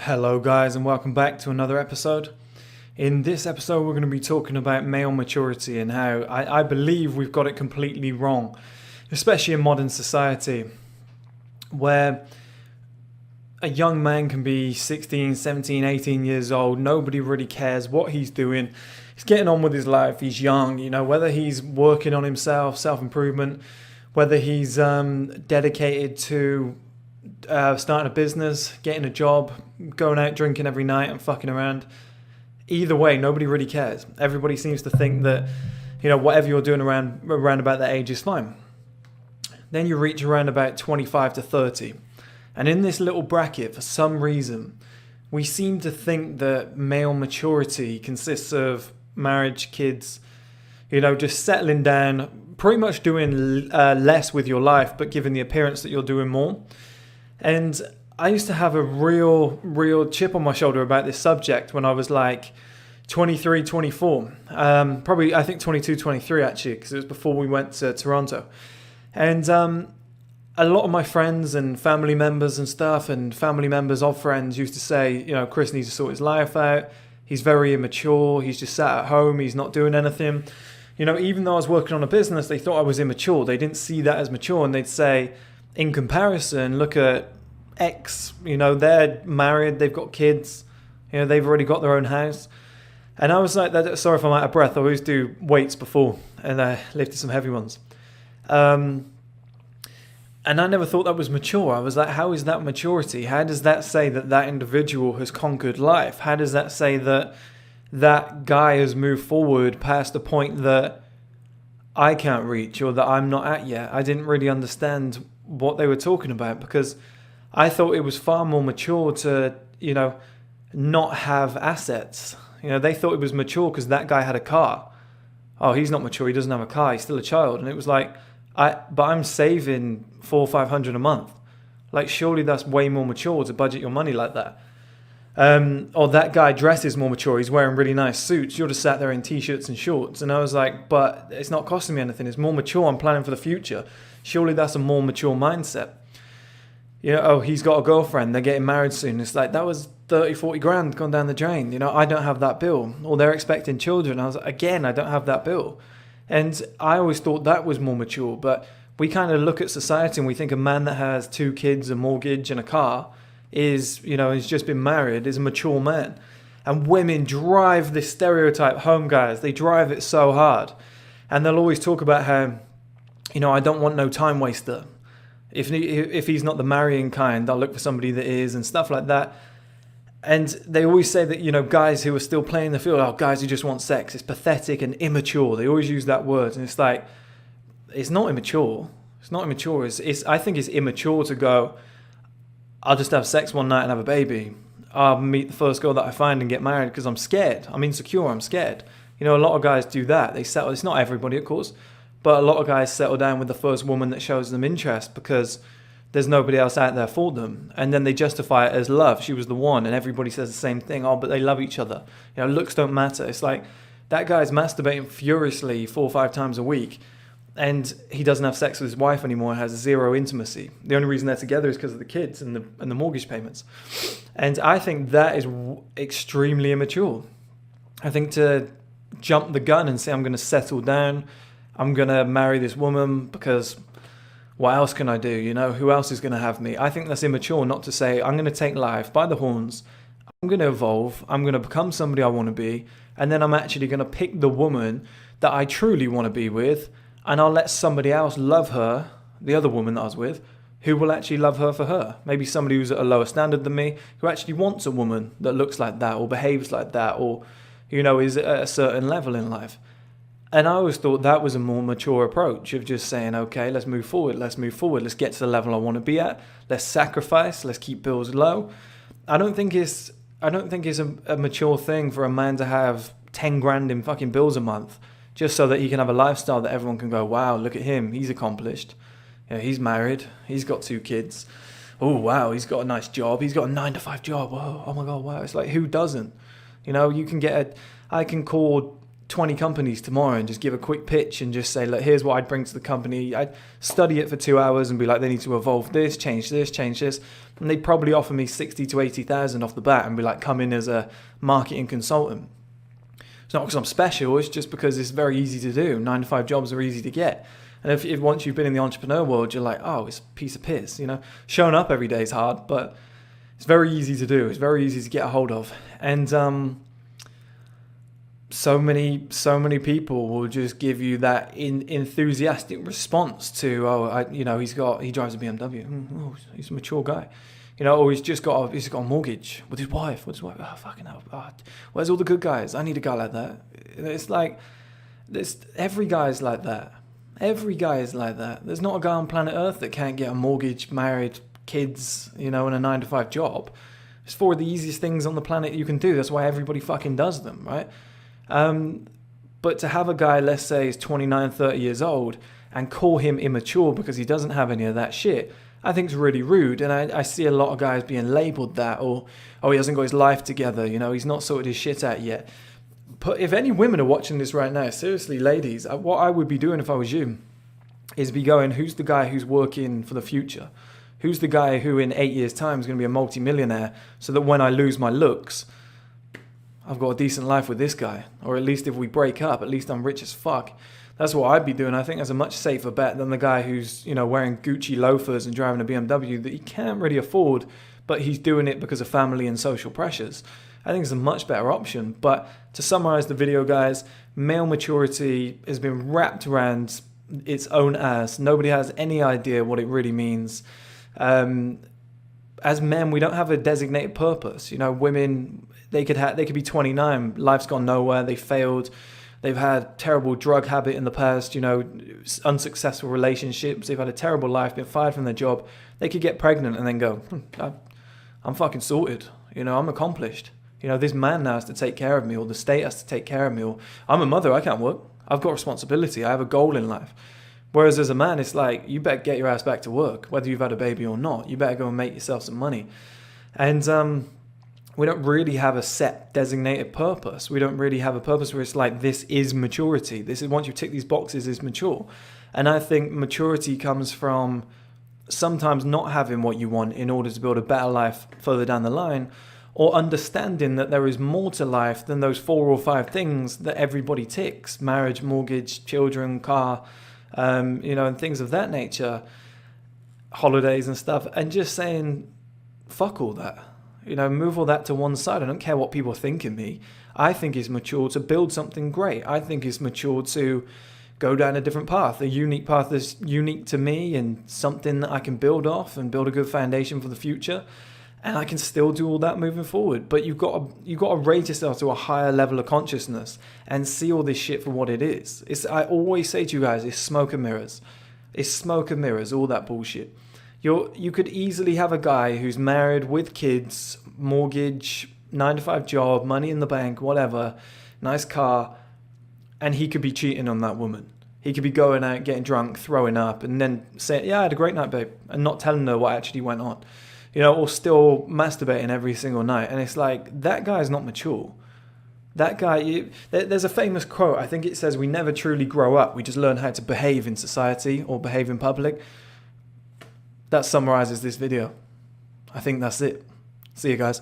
Hello guys and welcome back to another episode. In this episode we're going to be talking about male maturity and how I believe we've got it completely wrong, especially in modern society, where a young man can be 16, 17, 18 years old, nobody really cares what he's doing, he's getting on with his life, he's young, whether he's working on himself, self-improvement, whether he's dedicated to starting a business, getting a job, going out drinking every night and fucking around. Either way, nobody really cares. Everybody seems to think that, whatever you're doing around about that age is fine. Then you reach around about 25 to 30. And in this little bracket, for some reason, we seem to think that male maturity consists of marriage, kids, just settling down, pretty much doing less with your life, but giving the appearance that you're doing more. And I used to have a real chip on my shoulder about this subject when I was like 23, 24. Probably, I think 22, 23 actually, because it was before we went to Toronto. And a lot of my friends and family members and stuff, and family members of friends used to say, Chris needs to sort his life out. He's very immature. He's just sat at home. He's not doing anything. Even though I was working on a business, they thought I was immature. They didn't see that as mature. And they'd say, in comparison, look at X, they're married, they've got kids, they've already got their own house. And I was like, sorry if I'm out of breath, I always do weights before, and I lifted some heavy ones. And I never thought that was mature. I was like, how is that maturity? How does that say that that individual has conquered life? How does that say that that guy has moved forward past the point that I can't reach or that I'm not at yet? I didn't really understand what they were talking about, because I thought it was far more mature to, not have assets. They thought it was mature because that guy had a car. Oh, he's not mature. He doesn't have a car. He's still a child. And it was like, but I'm saving $400 or $500 a month. Like, surely that's way more mature to budget your money like that. Or that guy dresses more mature. He's wearing really nice suits. You're just sat there in t-shirts and shorts. And I was like, but it's not costing me anything. It's more mature. I'm planning for the future. Surely that's a more mature mindset. He's got a girlfriend, they're getting married soon. It's like, that was 30, 40 grand gone down the drain. I don't have that bill. Or they're expecting children. I was like, again, I don't have that bill. And I always thought that was more mature. But we kind of look at society and we think a man that has 2 kids, a mortgage and a car is, he's just been married, is a mature man. And women drive this stereotype home, guys. They drive it so hard. And they'll always talk about how, I don't want no time waster. If he's not the marrying kind, I'll look for somebody that is, and stuff like that. And they always say that, guys who are still playing the field, guys who just want sex, it's pathetic and immature. They always use that word. And it's like, it's not immature. It's not immature. I think it's immature to go, I'll just have sex one night and have a baby. I'll meet the first girl that I find and get married because I'm scared. I'm insecure. I'm scared. A lot of guys do that. They settle. It's not everybody, of course. But a lot of guys settle down with the first woman that shows them interest because there's nobody else out there for them. And then they justify it as love. She was the one. And everybody says the same thing. Oh, but they love each other. Looks don't matter. It's like that guy's masturbating furiously 4 or 5 times a week. And he doesn't have sex with his wife anymore. Has zero intimacy. The only reason they're together is because of the kids and the mortgage payments. And I think that is extremely immature. I think to jump the gun and say, I'm going to settle down, I'm going to marry this woman because what else can I do? Who else is going to have me? I think that's immature not to say, I'm going to take life by the horns. I'm going to evolve. I'm going to become somebody I want to be. And then I'm actually going to pick the woman that I truly want to be with. And I'll let somebody else love her, the other woman that I was with, who will actually love her for her. Maybe somebody who's at a lower standard than me, who actually wants a woman that looks like that or behaves like that or, is at a certain level in life. And I always thought that was a more mature approach of just saying, okay, let's move forward, let's get to the level I want to be at, let's sacrifice, let's keep bills low. I don't think it's a mature thing for a man to have 10 grand in fucking bills a month just so that he can have a lifestyle that everyone can go, wow, look at him, he's accomplished. He's married, he's got 2 kids. Oh, wow, he's got a nice job, he's got a 9-to-5 job. Whoa, oh my God, wow. It's like, who doesn't? I can call 20 companies tomorrow and just give a quick pitch and just say, look, here's what I'd bring to the company. I'd study it for 2 hours and be like, they need to evolve this, change this, change this. And they'd probably offer me 60 to 80,000 off the bat and be like, come in as a marketing consultant. It's not because I'm special, it's just because it's very easy to do. 9-to-5 jobs are easy to get. And if once you've been in the entrepreneur world, you're like, oh, it's a piece of piss, you know. Showing up every day is hard, but it's very easy to do. It's very easy to get a hold of. And so many people will just give you that enthusiastic response to, oh, he drives a BMW. Oh, he's a mature guy. You know, or he's got a mortgage with his wife. Oh, fucking hell. Oh, where's all the good guys? I need a guy like that. It's like, every guy is like that. Every guy is like that. There's not a guy on planet Earth that can't get a mortgage, married, kids, you know, and a 9-to-5 job. It's four of the easiest things on the planet you can do. That's why everybody fucking does them, right? But to have a guy, let's say, is 29, 30 years old and call him immature because he doesn't have any of that shit, I think it's really rude. And I see a lot of guys being labelled that, or, oh, he hasn't got his life together, you know, he's not sorted his shit out yet. But if any women are watching this right now, seriously, ladies, what I would be doing if I was you is be going, who's the guy who's working for the future? Who's the guy who in 8 years' time is going to be a multi-millionaire so that when I lose my looks, I've got a decent life with this guy? Or at least if we break up, at least I'm rich as fuck. That's what I'd be doing. I think that's a much safer bet than the guy who's, you know, wearing Gucci loafers and driving a BMW that he can't really afford, but he's doing it because of family and social pressures. I think it's a much better option. But to summarize the video, guys, male maturity has been wrapped around its own ass. Nobody has any idea what it really means. As men, we don't have a designated purpose. You know, women, they could be 29, life's gone nowhere, they failed, they've had terrible drug habit in the past, you know, unsuccessful relationships, they've had a terrible life, been fired from their job. They could get pregnant and then go, I'm fucking sorted, you know, I'm accomplished. You know, this man now has to take care of me, or the state has to take care of me, or I'm a mother, I can't work. I've got responsibility, I have a goal in life. Whereas as a man, it's like, you better get your ass back to work, whether you've had a baby or not. You better go and make yourself some money. And we don't really have a set designated purpose. We don't really have a purpose where it's like, this is maturity. This is, once you tick these boxes, is mature. And I think maturity comes from sometimes not having what you want in order to build a better life further down the line, or understanding that there is more to life than those 4 or 5 things that everybody ticks: marriage, mortgage, children, car, you know, and things of that nature, holidays and stuff, and just saying, fuck all that, you know, move all that to one side. I don't care what people think of me. I think it's mature to build something great. I think it's mature to go down a different path, a unique path that's unique to me and something that I can build off and build a good foundation for the future. And I can still do all that moving forward. But you've got to raise yourself to a higher level of consciousness and see all this shit for what it is. I always say to you guys, it's smoke and mirrors. It's smoke and mirrors, all that bullshit. You could easily have a guy who's married with kids, mortgage, 9-to-5 job, money in the bank, whatever, nice car, and he could be cheating on that woman. He could be going out, getting drunk, throwing up, and then saying, yeah, I had a great night, babe, and not telling her what actually went on. You know, or still masturbating every single night. And it's like, that guy's not mature. That guy, there's a famous quote, I think it says, we never truly grow up, we just learn how to behave in society or behave in public. That summarizes this video. I think that's it. See you guys.